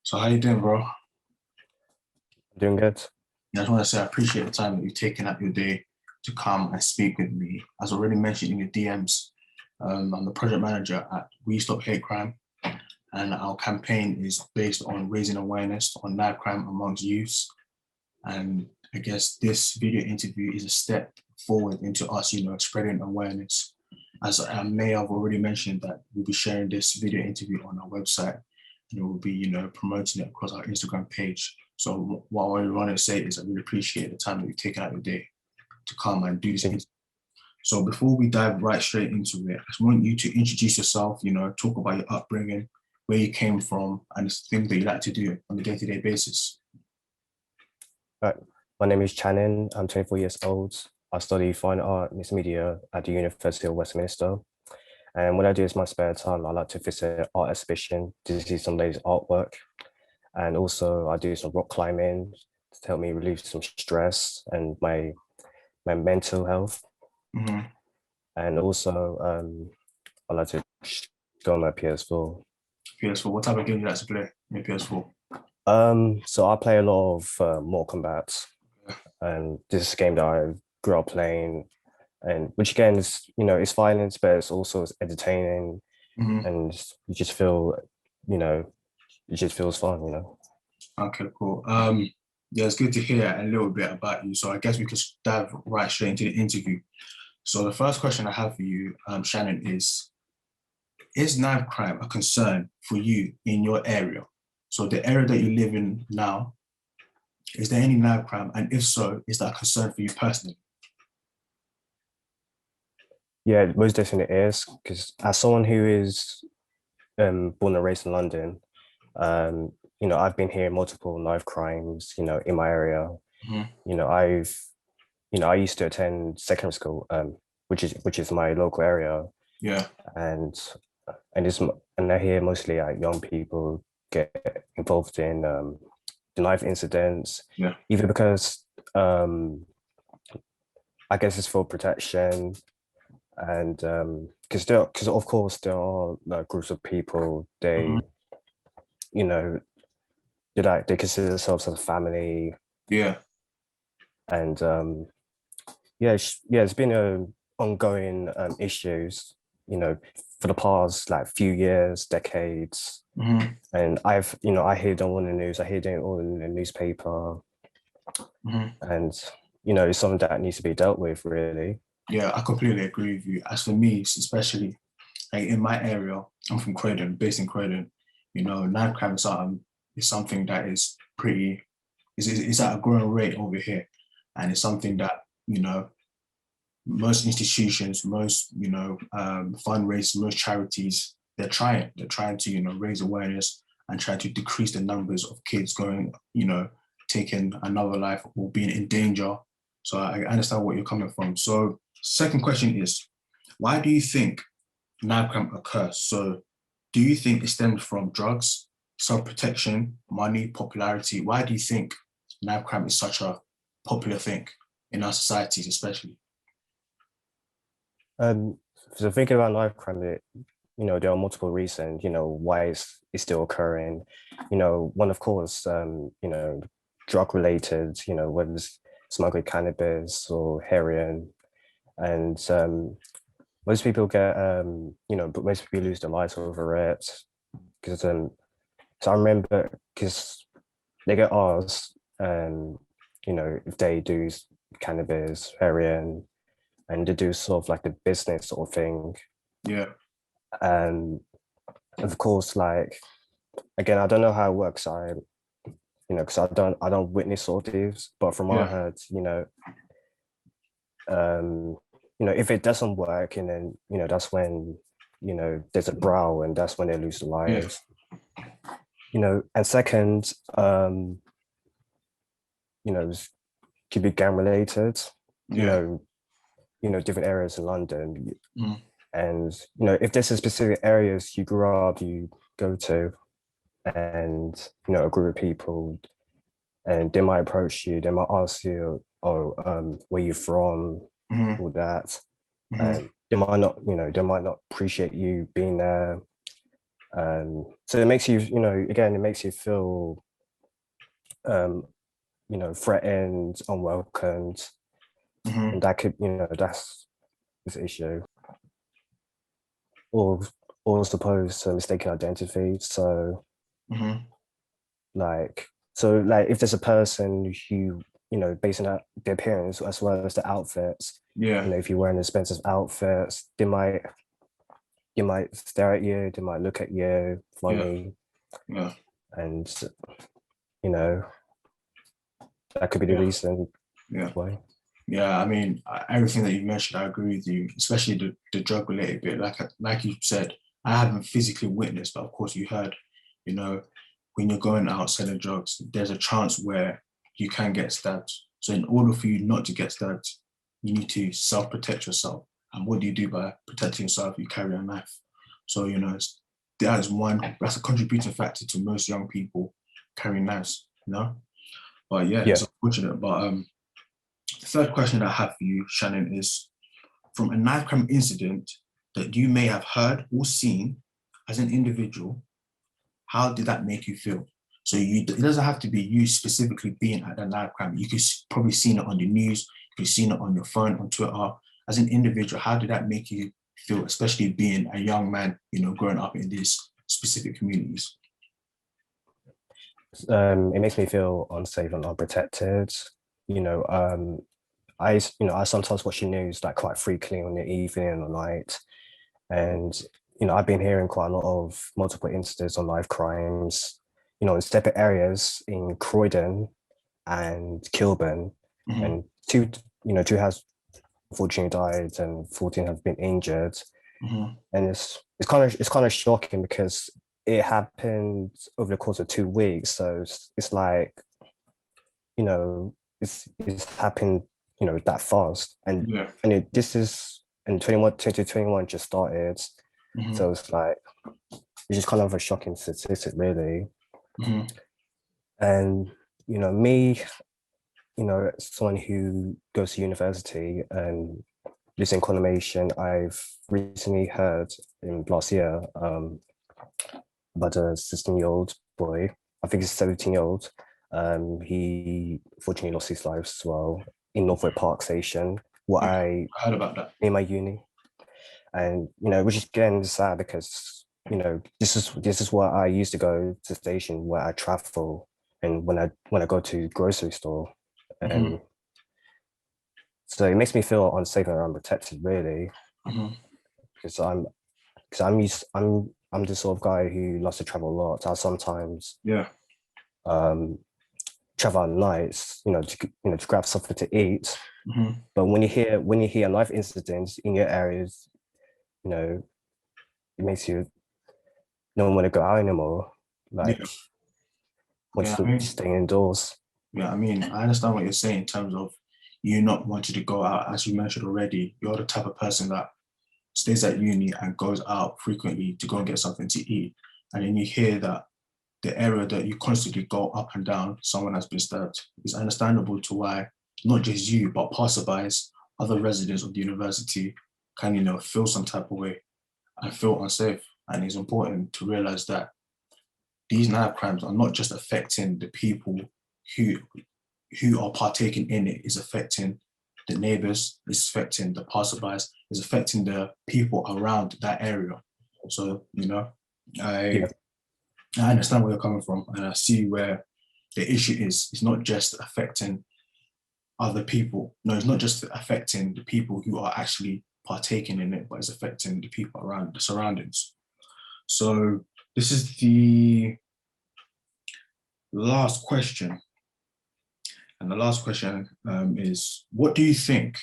So how you doing, bro? Doing good. I just want to say I appreciate the time that you've taken out your day to come and speak with me. As already mentioned in your DMs, I'm the project manager at We Stop Hate Crime, and our campaign is based on raising awareness on knife crime amongst youths. And I guess this video interview is a step forward into us, spreading awareness. As I may have already mentioned that we'll be sharing this video interview on our website, and we'll be, promoting it across our Instagram page. So what I want to say is I really appreciate the time that you've taken out your day to come and do this interview. So before we dive right straight into it, I just want you to introduce yourself, talk about your upbringing, where you came from, and the things that you like to do on a day-to-day basis. Right. My name is Channon. I'm 24 years old. I study fine art mixed media at the University of Westminster. And what I do is my spare time, I like to visit art exhibition to see some latest artwork. And also I do some rock climbing to help me relieve some stress and my mental health. Mm-hmm. And also I like to go on my PS4. PS4, what type of game do you like to play on your PS4? So I play a lot of Mortal Kombat, and this is a game that I grew up playing, and which again is it's violence, but it's also entertaining, Mm-hmm. and you just feel, it just feels fun. Okay, cool. Yeah, it's good to hear a little bit about you. So I guess we could dive right straight into the interview. So the first question I have for you, Shannon, is knife crime a concern for you in your area? So the area that you live in now, is there any knife crime? And if so, is that a concern for you personally? Yeah, most definitely it is, because as someone who is born and raised in London, um, I've been hearing multiple knife crimes, in my area. Mm-hmm. I've I used to attend secondary school, which is my local area, Yeah. and and I hear mostly like young people get involved in the knife incidents, Yeah. either because I guess it's for protection, and because of course there are like groups of people, Mm-hmm. you know they consider themselves as a family, Yeah. and yeah, it's been a ongoing issues, for the past like few years, decades. Mm-hmm. And I hear them on the news, I hear them all in the newspaper, Mm-hmm. and it's something that needs to be dealt with, really. Yeah, I completely agree with you. As for me, especially like in my area, I'm from Croydon, based in Croydon. Knife crime is something that is pretty is at a growing rate over here, and it's something that most institutions, most fundraisers, most charities, they're trying to raise awareness and try to decrease the numbers of kids going taking another life or being in danger. So I understand what you're coming from. So second question is, why do you think knife crime occurs? So do you think it stems from drugs, self-protection, money, popularity? Why do you think knife crime is such a popular thing in our societies, especially? um so thinking about knife crime, there are multiple reasons, why it's still occurring. One, of course, drug related, whether it's smuggling cannabis or heroin. And most people get but most people lose their lives over it, because so I remember, because they get asked, if they do cannabis, heroin, and they do sort of like the business sort of thing. Yeah. And of course, like, again, I don't know how it works. Because I don't witness all these, but from what I Yeah. heard, um, if it doesn't work, and then that's when there's a brawl, and that's when they lose their Yeah. lives. And second, it could be gang related. You Yeah. know, different areas in London, Mm. and if there's a specific areas you grew up, you go to, and a group of people, and they might approach you, they might ask you, oh, where you from, Mm-hmm. all that, Mm-hmm. and they might not appreciate you being there, So it makes you, again, it makes you feel, um, threatened, unwelcomed, Hmm. and that could, that's this issue, or or suppose mistaken identity. So Hmm. like, like if there's a person who, based on their appearance as well as the outfits, Yeah, if you're wearing expensive outfits, they might stare at you, they might look at you yeah, funny, yeah, and you know that could be the yeah, reason yeah. why. Yeah, I mean, everything that you mentioned, I agree with you, especially the drug related bit. Like you said, I haven't physically witnessed, but of course you heard, you know, when you're going out selling drugs, there's a chance where you can get stabbed. So in order for you not to get stabbed, you need to self-protect yourself. And what do you do by protecting yourself? You carry a knife. So, that's a contributing factor to most young people carrying knives. But yeah, Yeah. it's unfortunate. But the third question I have for you, Shannon, is from a knife crime incident that you may have heard or seen as an individual, how did that make you feel? So it doesn't have to be you specifically being at the knife crime. You could probably seen it on the news, you could seen it on your phone, on Twitter. As an individual, how did that make you feel, especially being a young man, growing up in these specific communities? It makes me feel unsafe and unprotected. You know, I sometimes watch the news like quite frequently on the evening or night, and I've been hearing quite a lot of multiple incidents on life crimes, in separate areas in Croydon and Kilburn, Mm-hmm. and two has unfortunately died and 14 have been injured, Mm-hmm. and it's kind of shocking because it happened over the course of 2 weeks. So it's like, you know, it's happened, that fast. And Yeah. this is and 2021 just started. Mm-hmm. So it's like it's just kind of a shocking statistic, really. Mm-hmm. And me, someone who goes to university and lives in Condemnation, I've recently heard in last year about a 16-year-old boy. I think he's 17-year-old. He fortunately lost his life as well in Northwood Park Station, what Yeah. I I heard about that. in my uni, and which is again sad because this is where I used to go to the station where I travel, and when I go to grocery store, Mm-hmm. and so it makes me feel unsafe and unprotected, really, Mm-hmm. because I'm the sort of guy who loves to travel a lot. I sometimes Yeah. um, travel at nights, to grab something to eat. Mm-hmm. But when you hear a life incident in your areas, you know, it makes you don't want to go out anymore. Yeah. Like, want Yeah. I to mean, stay indoors. Yeah, I mean, I understand what you're saying in terms of you not wanting to go out. As you mentioned already, you're the type of person that stays at uni and goes out frequently to go and get something to eat. And then you hear that the area that you constantly go up and down, someone has been stabbed. It's understandable to why not just you, but passerbys, other residents of the university can, feel some type of way and feel unsafe. And it's important to realize that these knife crimes are not just affecting the people who who are partaking in it, is affecting the neighbors, is affecting the passerbys, is affecting the people around that area. So, I Yeah, I understand where you're coming from, and I see where the issue is. It's not just affecting other people. No, it's not just affecting the people who are actually partaking in it, but it's affecting the people around the surroundings. So this is the last question. And the last question is, what do you think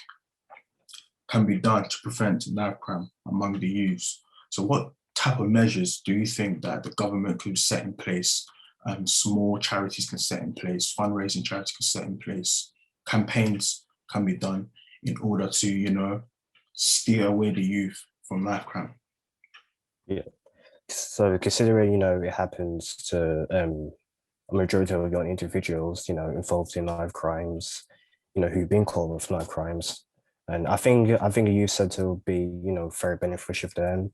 can be done to prevent knife crime among the youths? So what type of measures do you think that the government could set in place? Small charities can set in place, fundraising charities can set in place, campaigns can be done in order to, steer away the youth from knife crime. yeah. So considering, it happens to a majority of young individuals, involved in knife crimes, who've been caught with knife crimes. And I think a youth centre would be, very beneficial for them.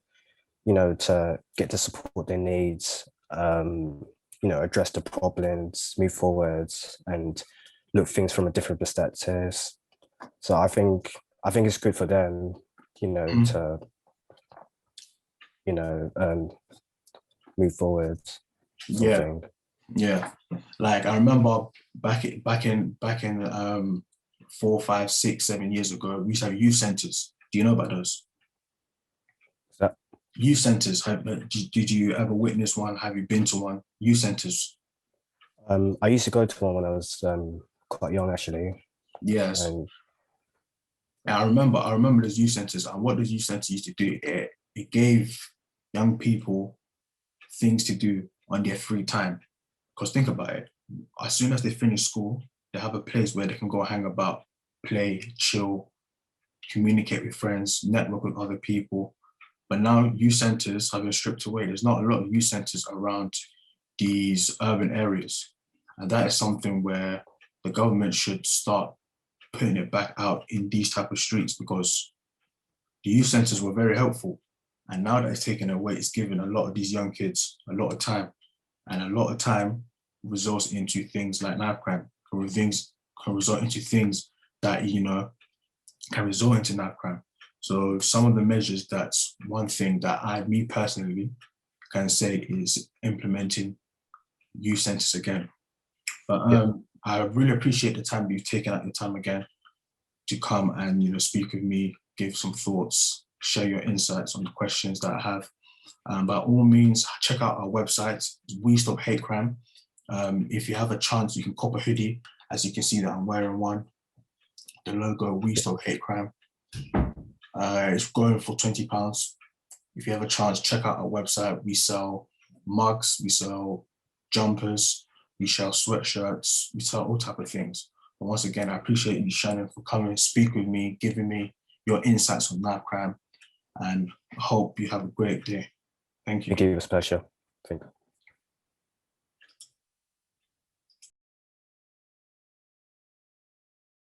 to get the support they need, address the problems, move forwards, and look things from a different perspectives. So I think it's good for them, Mhm. to you know um, move forward, sort of Yeah, thing. yeah. Like I remember back in 4, 5, 6, 7 years ago, we used to have youth centers. Do you know about those That youth centers? Did you ever witness one? Have you been to one? Youth centers. I used to go to one when I was quite young, actually, Yes. and And I remember those youth centers, and what those youth centers used to do, it gave young people things to do on their free time. Because think about it, as soon as they finish school, they have a place where they can go hang about, play, chill, communicate with friends, network with other people. But now youth centers have been stripped away. There's not a lot of youth centers around these urban areas. And that is something where the government should start putting it back out in these type of streets, because the youth centers were very helpful. And now that it's taken away, it's given a lot of these young kids a lot of time. And a lot of time results into things like knife crime, or things can result into things that, can result into knife crime. So some of the measures, that's one thing that me personally, can say is implementing youth centers again. But yeah, I really appreciate the time you've taken out your time again to come and speak with me, give some thoughts, share your insights on the questions that I have. By all means, check out our website, We Stop Hate Crime. If you have a chance, you can cop a hoodie. As you can see that I'm wearing one, the logo We yeah. Stop Hate Crime. It's going for £20. If you have a chance, check out our website. We sell mugs, we sell jumpers, we sell sweatshirts, we sell all type of things. But once again, I appreciate you, Shannon, for coming and speak with me, giving me your insights on knife crime, and hope you have a great day. Thank you. Thank you. It was a pleasure. Thank you.